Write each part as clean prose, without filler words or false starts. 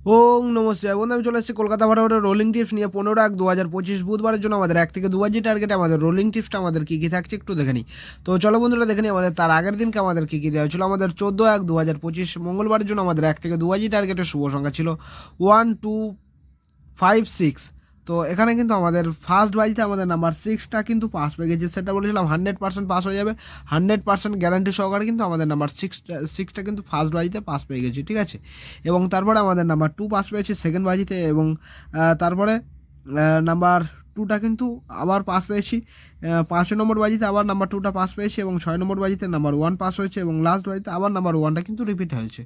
ওং নমস্কার বন্ধু, আমি চলে এসেছি কলকাতা ফাটাফাটি রোলিং টিপস নিয়ে 15/1/2025 বুধবারের জন্য আমাদের 1 থেকে 2 বাজি টার্গেটে আমাদের রোলিং টিপসটা আমাদের কী কী থাকছে একটু দেখে নিই। তো চলো বন্ধুরা দেখে নিই আমাদের তার আগের দিনকে আমাদের কী কী দেওয়া হয়েছিল। আমাদের 14/1/2025 মঙ্গলবারের জন্য আমাদের 1 থেকে 2 বাজি টার্গেটের শুভ সংখ্যা ছিল 1 2 5 6। তো এখানে কিন্তু আমাদের ফার্স্ট বাজিতে আমাদের নাম্বার 6টা কিন্তু পাস পেয়ে গেছে, সেটা বলেছিলাম 100% পাস হয়ে যাবে, 100% গ্যারান্টি সহকারে কিন্তু আমাদের নাম্বার সিক্সটা কিন্তু ফার্স্ট বাজিতে পাস পেয়ে গেছি, ঠিক আছে। এবং তারপরে আমাদের নাম্বার 2 পাস পেয়েছি সেকেন্ড বাজিতে, এবং তারপরে নাম্বার 2টা কিন্তু আবার পাস পেয়েছি 5 নম্বর বাজিতে, আবার নাম্বার 2টা পাস পেয়েছি, এবং 6 নম্বর বাজিতে নাম্বার 1 পাস হয়েছে, এবং লাস্ট বাজিতে আবার নাম্বার 1টা কিন্তু রিপিট হয়েছে,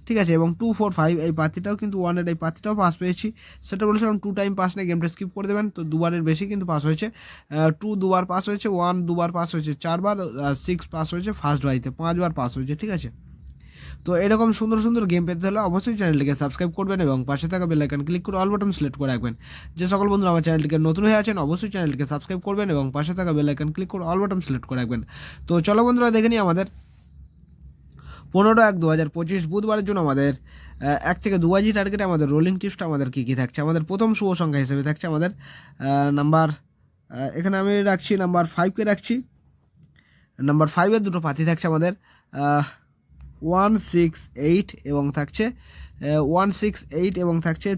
ঠিক আছে। এবং 2 4 5 এই পাতিটাও কিন্তু 1-এর এই পাতিটাও পাস পেয়েছি, সেটা বলেছিলাম 2 টাইম পাস নিয়ে গেমটা স্কিপ করে দেবেন। তো দুবারের বেশি কিন্তু পাস হয়েছে, 2 দুবার পাস হয়েছে, 1 দুবার পাস হয়েছে, 4বার, 6 পাস হয়েছে ফার্স্ট বাজিতে, 5বার পাস হয়েছে, ঠিক আছে। তো এরকম সুন্দর সুন্দর গেম পেতে হলে অবশ্যই চ্যানেলটিকে সাবস্ক্রাইব করবেন এবং পাশে থাকা বেল আইকন ক্লিক করে অল বাটন সিলেক্ট করে রাখবেন। যে সকল বন্ধুরা আমার চ্যানেলটিকে নতুন হয়ে আছেন অবশ্যই চ্যানেলটিকে সাবস্ক্রাইব করবেন এবং পাশে থাকা বেল আইকন ক্লিক করে অল বাটন সিলেক্ট করে রাখবেন। তো চলো বন্ধুরা দেখে নিই আমাদের 15/1/2025 বুধবারের জন্য আমাদের 1 থেকে 2 বাজি টার্গেটে আমাদের রোলিং টিপসটা আমাদের কী কী থাকছে। আমাদের প্রথম শুভ সংখ্যা হিসেবে থাকছে আমাদের নাম্বার, এখানে আমি রাখছি নাম্বার 5কে রাখছি। নাম্বার 5-এর দুটো পাতি থাকছে আমাদের 1 6 8 এবং থাকছে 1 6 8 এবং থাকছে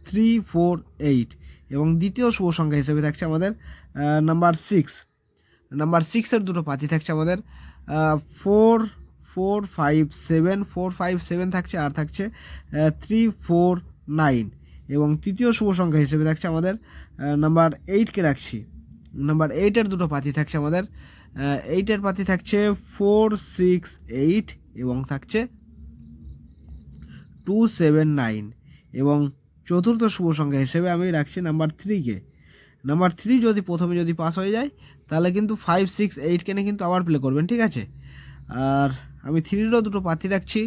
3 4 8। এবং দ্বিতীয় শুভ সংখ্যা হিসেবে থাকছে আমাদের নাম্বার 6। নাম্বার 6-এর দুটো পাতি থাকছে আমাদের 4 4 5 7 4 5 7 থাকছে, আর থাকছে 3 4 9। এবং তৃতীয় শুভ সংখ্যা হিসেবে থাকছে আমাদের নাম্বার 8কে রাখছি। নাম্বার 8-এর দুটো পাতি থাকছে আমাদের 8-এর পাতি থাকছে 4 6 8 এবং থাকছে 2 7 9। এবং চতুর্থ শুভ সংখ্যা হিসেবে আমি রাখছি নাম্বার 3কে। নাম্বার 3 যদি প্রথমে যদি পাস হয়ে যায় তাহলে কিন্তু 5 6 8 কেনে কিন্তু আবার প্লে করবেন, ঠিক আছে। আর আমি 3-রও দুটো পাতি রাখছি।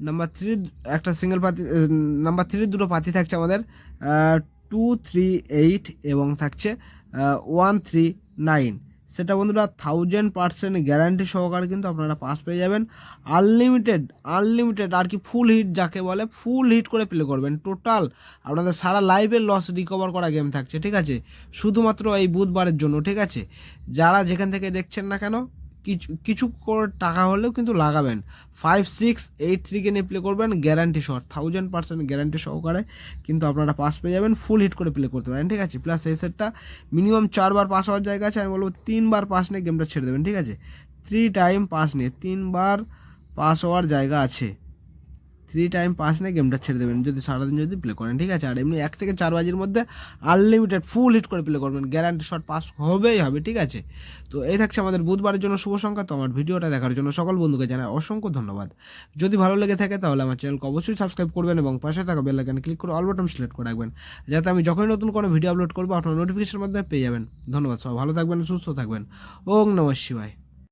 নাম্বার 3 একটা সিঙ্গেল পাতি, নাম্বার 3-র দুটো পাতি থাকছে আমাদের 2 3 8 এবং থাকছে 1 3 9। সেটা বন্ধুরা 1000% গ্যারান্টি সহকারে কিন্তু আপনারা পাস পেয়ে যাবেন। আনলিমিটেড আনলিমিটেড আর কি, ফুল হিট যাকে বলে, ফুল হিট করে প্লে করবেন। টোটাল আপনাদের সারা লাইভের লস রিকভার করা গেম থাকছে, ঠিক আছে, শুধুমাত্র এই বুধবারের জন্য, ঠিক আছে। যারা যেখান থেকে দেখছেন না কেন কিছু কিছু করে টাকা হলেও কিন্তু লাগাবেন। 5 6 8 3 নিয়ে প্লে করবেন, গ্যারান্টি শট 1000% গ্যারান্টি সহকারে কিন্তু আপনারা পাস পেয়ে যাবেন, ফুল হিট করে প্লে করতে পারেন, ঠিক আছে। প্লাস এই সেটটা মিনিমাম 4বার পাস হওয়ার জায়গা আছে, আমি বলবো 3বার পাস নিয়ে গেমটা ছেড়ে দেবেন, ঠিক আছে। 3 টাইম পাস নিয়ে 3বার পাস হওয়ার জায়গা আছে, 3 টাইম পাস নিয়ে গেমটা ছেড়ে দেবেন যদি সারাদিন যদি প্লে করেন, ঠিক আছে। আর এমনি 1 থেকে 4 বাজির মধ্যে আনলিমিটেড ফুল হিট করে প্লে করবেন, গ্যারান্টি শট পাস হবেই হবে, ঠিক আছে। তো এই থাকছে আমাদের বুধবারের জন্য শুভ সংখ্যা। তো আমার ভিডিওটা দেখার জন্য সকল বন্ধুকে জানাই অসংখ্য ধন্যবাদ। যদি ভালো লেগে থাকে তাহলে আমার চ্যানেলকে অবশ্যই সাবস্ক্রাইব করবেন এবং পাশে থাকা বেল আইকনে ক্লিক করে অল বাটন সিলেক্ট করে রাখবেন, যাতে আমি যখনই নতুন কোনো ভিডিও আপলোড করবো আপনার নোটিফিকেশনের মধ্যে পেয়ে যাবেন। ধন্যবাদ, সবাই ভালো থাকবেন, সুস্থ থাকবেন। ওং নমঃ শিবায়।